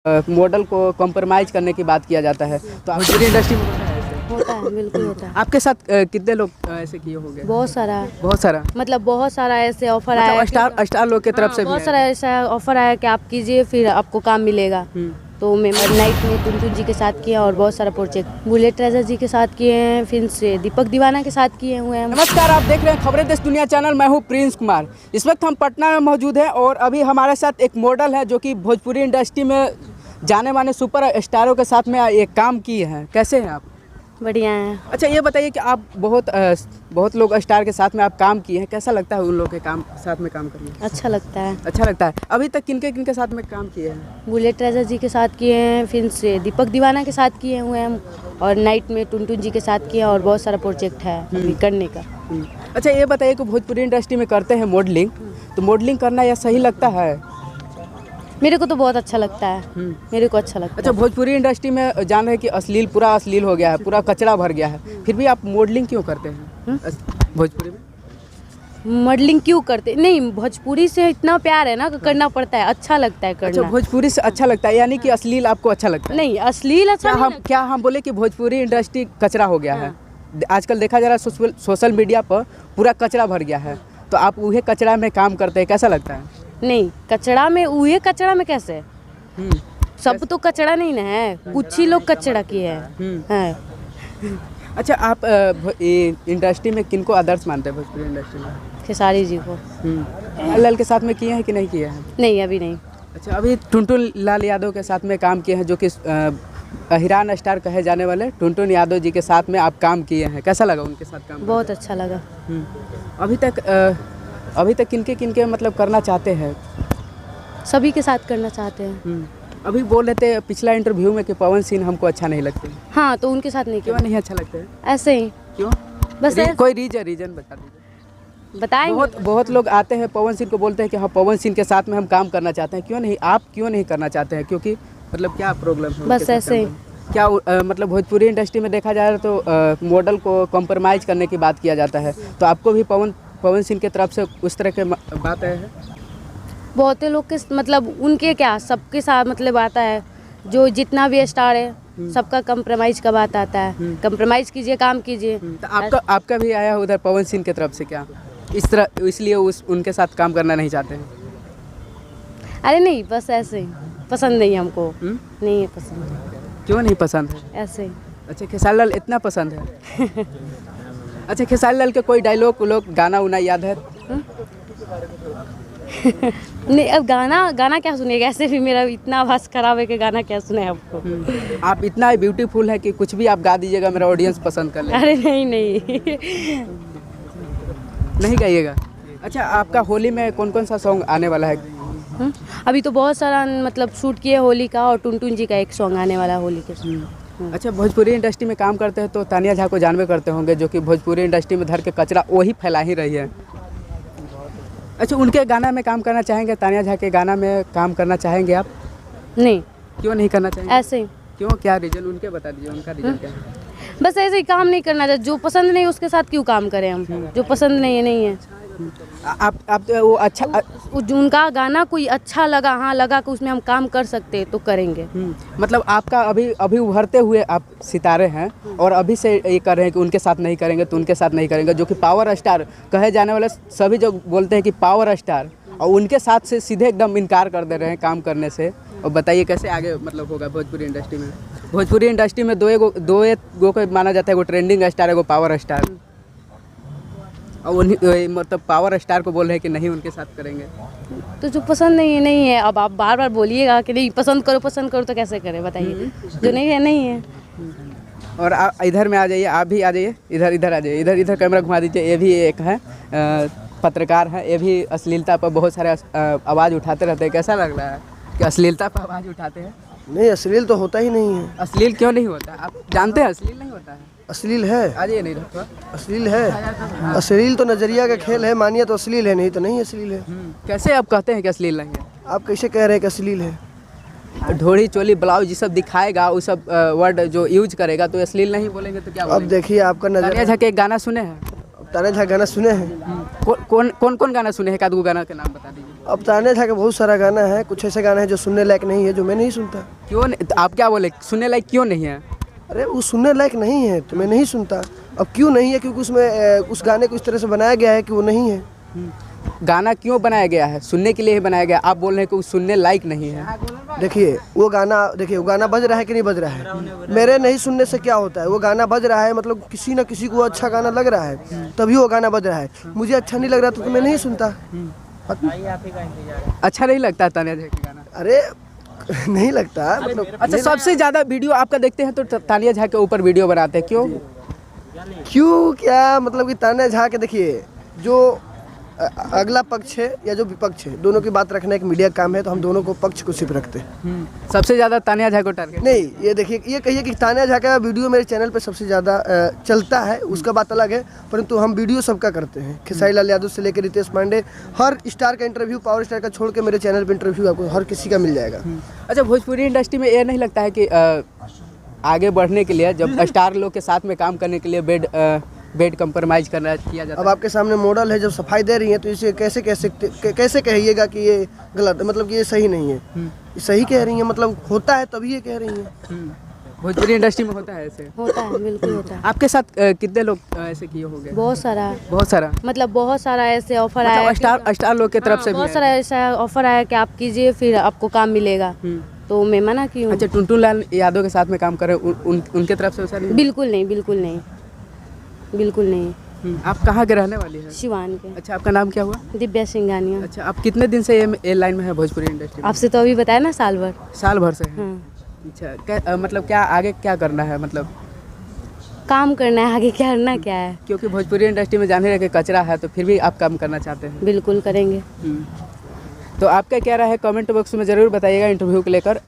Model को compromise करने की बात किया जाता है, तो भोजपुरी इंडस्ट्री में होता है, बिल्कुल होता है। आपके साथ कितने लोग ऐसे किए होंगे? बहुत सारा, बहुत सारा, मतलब बहुत सारा ऐसे ऑफर आया मतलब स्टार लोग की तरफ से भी बहुत है। सारा ऐसा ऑफर आया कि आप कीजिए फिर आपको काम मिलेगा। तो मैं नाइट में टुनटुन जी के साथ किया और बहुत सारा प्रोजेक्ट बुलेट ट्रेजर जी के साथ किए हैं, फिर से दीपक दीवाना के साथ किए हुए हैं। नमस्कार, आप देख रहे हैं खबरें देश दुनिया चैनल। मैं हूं प्रिंस कुमार। इस वक्त हम पटना में मौजूद हैं और अभी हमारे साथ एक मॉडल है जो कि भोजपुरी इंडस्ट्री में जाने माने सुपर स्टारों के साथ में एक काम किए हैं। कैसे हैं आप? बढ़िया है। अच्छा, ये बताइए कि आप बहुत लोग स्टार के साथ में आप काम किए हैं, कैसा लगता है उन लोगों के साथ में काम करना? अच्छा लगता है। अच्छा लगता है। अभी तक किनके साथ में काम किए हैं? बुलेट ट्रेजर जी के साथ किए हैं, फिर से दीपक दीवाना के साथ किए हुए हैं और नाइट में टुनटुन जी के साथ किया और बहुत सारा प्रोजेक्ट है अभी करने का। अच्छा, ये बताइए कि भोजपुरी इंडस्ट्री में करते हैं मॉडलिंग, तो मॉडलिंग करना यह सही लगता है? मेरे को तो बहुत अच्छा लगता है, मेरे को अच्छा लगता है। अच्छा, भोजपुरी इंडस्ट्री में जान रहे हैं कि पूरा अश्लील हो गया है, पूरा कचरा भर गया है, फिर भी आप मॉडलिंग क्यों करते हैं भोजपुरी में? मॉडलिंग क्यों करते? नहीं, भोजपुरी से इतना प्यार है ना, करना पड़ता है, अच्छा लगता है करना। अच्छा, भोजपुरी से अच्छा लगता है, यानी कि अश्लील आपको अच्छा लगता है? नहीं, अश्लील अच्छा क्या हम बोले कि भोजपुरी इंडस्ट्री कचरा हो गया है? आजकल देखा जा रहा है सोशल मीडिया पर पूरा कचरा भर गया है, तो आप वही कचरा में काम करते हैं, कैसा लगता है? नहीं, कचरा में कैसे? सब तो कचरा नहीं ना है, कुछ ही लोग कचरा किए हैं। अच्छा, आप इंडस्ट्री में किनको आदर्श मानते हैं भोजपुरी इंडस्ट्री में? खेसारी जी को। लाल के साथ में किए हैं कि नहीं किए हैं? नहीं, अभी नहीं। अच्छा, अभी टुनटुन लाल यादव के साथ में काम किए हैं, जो कि हिरान स्टार कहे जाने वाले टुनटुन यादव जी के साथ में आप काम किए हैं, कैसा लगा उनके साथ काम? बहुत अच्छा लगा। अभी तक किनके मतलब करना चाहते हैं? सभी के साथ करना चाहते हैं। अभी बोल रहे थे पिछला इंटरव्यू में कि पवन सिंह हमको अच्छा नहीं लगते। हाँ, तो उनके साथ नहीं क्यों किया। नहीं अच्छा लगते हैं? ऐसे ही। क्यों? बस कोई रीजन बता दीजिए। बताएंगे। बहुत लोग आते हैं पवन सिंह को बोलते हैं कि हाँ, पवन सिंह के साथ में हम काम करना चाहते हैं, क्यों नहीं? आप क्यों नहीं करना चाहते हैं? क्योंकि मतलब क्या प्रॉब्लम है? बस ऐसे ही। क्या मतलब भोजपुरी इंडस्ट्री में देखा जाए तो मॉडल को कॉम्प्रोमाइज़ करने की बात किया जाता है, तो आपको भी पवन सिंह की तरफ से उस तरह के बात है? बहुत लोग के मतलब उनके क्या सबके साथ मतलब आता है, जो जितना भी स्टार है सबका कंप्रोमाइज़ का बात आता है। कंप्रोमाइज़ कीजिए, काम कीजिए। तो आपका भी आया उधर पवन सिंह की तरफ से क्या इस तरह, इसलिए उनके साथ काम करना नहीं चाहते हैं? अरे नहीं, बस ऐसे ही, पसंद नहीं हमको। नहीं है पसंद। क्यों नहीं पसंद है? ऐसे ही। अच्छा, खेसारी लाल इतना पसंद है? अच्छा, खेसारी लाल के कोई डायलॉग गाना उना याद है? नहीं, अब गाना क्या सुनेगा? ऐसे भी मेरा इतना आवाज़ खराब है कि गाना क्या सुने आपको। आप इतना ब्यूटीफुल है कि कुछ भी आप गा दीजिएगा, मेरा ऑडियंस पसंद कर लेगा। अरे नहीं नहीं गाइएगा? अच्छा, आपका होली में कौन सा सॉन्ग आने वाला है? अभी तो बहुत सारा मतलब शूट किए होली का, और टुनटुन जी का एक सॉन्ग आने वाला है होली के। अच्छा, भोजपुरी इंडस्ट्री में काम करते हैं तो तानिया झा को जानवे करते होंगे, जो कि भोजपुरी इंडस्ट्री में धर के कचरा वही फैला ही रही है। अच्छा, उनके गाना में काम करना चाहेंगे? तानिया झा के गाना में काम करना चाहेंगे आप? नहीं। क्यों नहीं करना चाहेंगे? ऐसे ही। क्यों? क्या रीजन उनके बता दीजिए, उनका रीजन क्या है? बस ऐसे ही काम नहीं करना चाहिए। जो पसंद नहीं उसके साथ क्यों काम करें हम? जो पसंद नहीं है। आप वो अच्छा उनका गाना कोई अच्छा लगा, हाँ लगा कि उसमें हम काम कर सकते हैं तो करेंगे। मतलब आपका अभी उभरते हुए आप सितारे हैं और अभी से ये कर रहे हैं कि उनके साथ नहीं करेंगे तो उनके साथ नहीं करेंगे, जो कि पावर स्टार कहे जाने वाले सभी जो बोलते हैं कि पावर स्टार, और उनके साथ से सीधे एकदम इनकार कर दे रहे हैं काम करने से। और बताइए कैसे आगे मतलब होगा भोजपुरी इंडस्ट्री में? भोजपुरी इंडस्ट्री में दो को माना जाता है, वो ट्रेंडिंग स्टार है, वो पावर स्टार, और उन्हीं मतलब पावर स्टार को बोल रहे हैं कि नहीं उनके साथ करेंगे। तो जो पसंद नहीं है। अब आप बार बोलिएगा कि नहीं पसंद करो तो कैसे करें बताइए? जो नहीं है। और इधर में आ जाइए, आप भी आ जाइए, इधर आ जाइए, इधर कैमरा घुमा दीजिए। ये भी एक है पत्रकार है, ये भी अश्लीलता पर बहुत सारे आवाज़ उठाते रहते हैं। कैसा लग रहा है कि अश्लीलता पर आवाज़ उठाते हैं? नहीं, अश्लील तो होता ही नहीं है। अश्लील क्यों नहीं होता? आप जानते हैं अश्लील नहीं होता है? अश्लील है। आ जाइए, नहीं रखा अश्लील है। अश्लील तो नजरिया का खेल है, मानिए तो अश्लील है, नहीं तो नहीं अश्लील है। कैसे आप कहते हैं कि अश्लील नहीं है? आप कैसे कह रहे हैं कि अश्लील है? ढोड़ी चोली ब्लाउज ये सब दिखाएगा, वो सब वर्ड जो यूज करेगा तो अश्लील नहीं बोलेंगे तो क्या बोलेंगे? अब देखिए आपका तानिया झा के एक गाना सुने हैं? तानिया झा गाना सुने हैं? कौन गाना सुने हैं? एक आध गो गाना के नाम बता दीजिए। अब तान्या झा का बहुत सारा गाना है, कुछ ऐसे गाना है जो सुनने लायक नहीं है, जो मैं नहीं सुनता। क्यों तो आप क्या बोले, सुनने लायक क्यों नहीं है? अरे वो सुनने लायक नहीं है तो मैं नहीं सुनता। अब क्यों नहीं है? क्योंकि उसमें उस गाने को इस तरह से बनाया गया है कि वो नहीं है। गाना क्यों बनाया गया है? सुनने के लिए ही बनाया गया। आप बोल रहे हैं कि वो सुनने लायक नहीं है। देखिए वो गाना बज रहा है कि नहीं बज रहा है? मेरे नहीं सुनने से क्या होता है? वो गाना बज रहा है, मतलब किसी न किसी को अच्छा गाना लग रहा है तभी वो गाना बज रहा है। मुझे अच्छा नहीं लग रहा तो मैं नहीं सुनता। अच्छा नहीं लगता तान्या झा का गाना? अरे नहीं लगता, मतलब अच्छा, सबसे ज़्यादा वीडियो आपका देखते हैं तो तान्या झा के ऊपर वीडियो बनाते हैं, क्यों? क्यों क्या मतलब कि तान्या झा के, देखिए जो अगला पक्ष है या जो विपक्ष है, दोनों की बात रखना एक मीडिया का काम है, तो हम दोनों को पक्ष को सिर्फ रखते हैं। सबसे ज़्यादा तान्या झा को टारगेट? नहीं, ये देखिए, ये कहिए कि तान्या झा का वीडियो मेरे चैनल पे सबसे ज़्यादा चलता है, उसका बात अलग है, परंतु हम वीडियो सबका करते हैं। खेसारी लाल यादव से लेकर रितेश पांडे, हर स्टार का इंटरव्यू, पावर स्टार का छोड़ के मेरे चैनल पे इंटरव्यू आपको हर किसी का मिल जाएगा। अच्छा, भोजपुरी इंडस्ट्री में ये नहीं लगता है कि आगे बढ़ने के लिए, जब स्टार लोग के साथ में काम करने के लिए बेड कंप्रोमाइज़ किया जाता अब है? आपके सामने मॉडल है, जब सफाई दे रही है तो इसे कैसे कहिएगा कि ये गलत है, मतलब कि ये सही नहीं है? ये सही कह रही है, मतलब होता है तभी ये कह रही है। भोजपुरी इंडस्ट्री में होता है ऐसे? होता है, बिल्कुल होता है। आपके साथ कितने लोग ऐसे किए होंगे? बहुत सारा, बहुत सारा, मतलब बहुत सारा ऐसे ऑफर आया मतलब कि- स्टार लोग की तरफ से भी बहुत है? सारा ऐसा ऑफर आया कि आप कीजिए फिर आपको काम मिलेगा, तो मैं मना की हूँ। अच्छा, टुनटुन लाल यादव के साथ में काम कर रहे हैं, उनके तरफ से ऐसा नहीं? बिल्कुल नहीं, बिल्कुल नहीं, बिल्कुल नहीं। आप कहाँ के रहने वाली हैं? शिवान के। अच्छा, आपका नाम क्या हुआ? दिव्या सिंघानिया। अच्छा, आप कितने दिन से ये लाइन में है भोजपुरी इंडस्ट्री में? आपसे तो अभी बताया ना, साल भर। साल भर से है? हाँ, अच्छा, मतलब क्या आगे क्या करना है, मतलब काम करना है, आगे क्या करना क्या है? क्योंकि भोजपुरी इंडस्ट्री में जाने रहे कचरा है, तो फिर भी आप काम करना चाहते हैं? बिल्कुल करेंगे। तो आपका क्या राय है, कमेंट बॉक्स में ज़रूर बताइएगा इंटरव्यू को लेकर।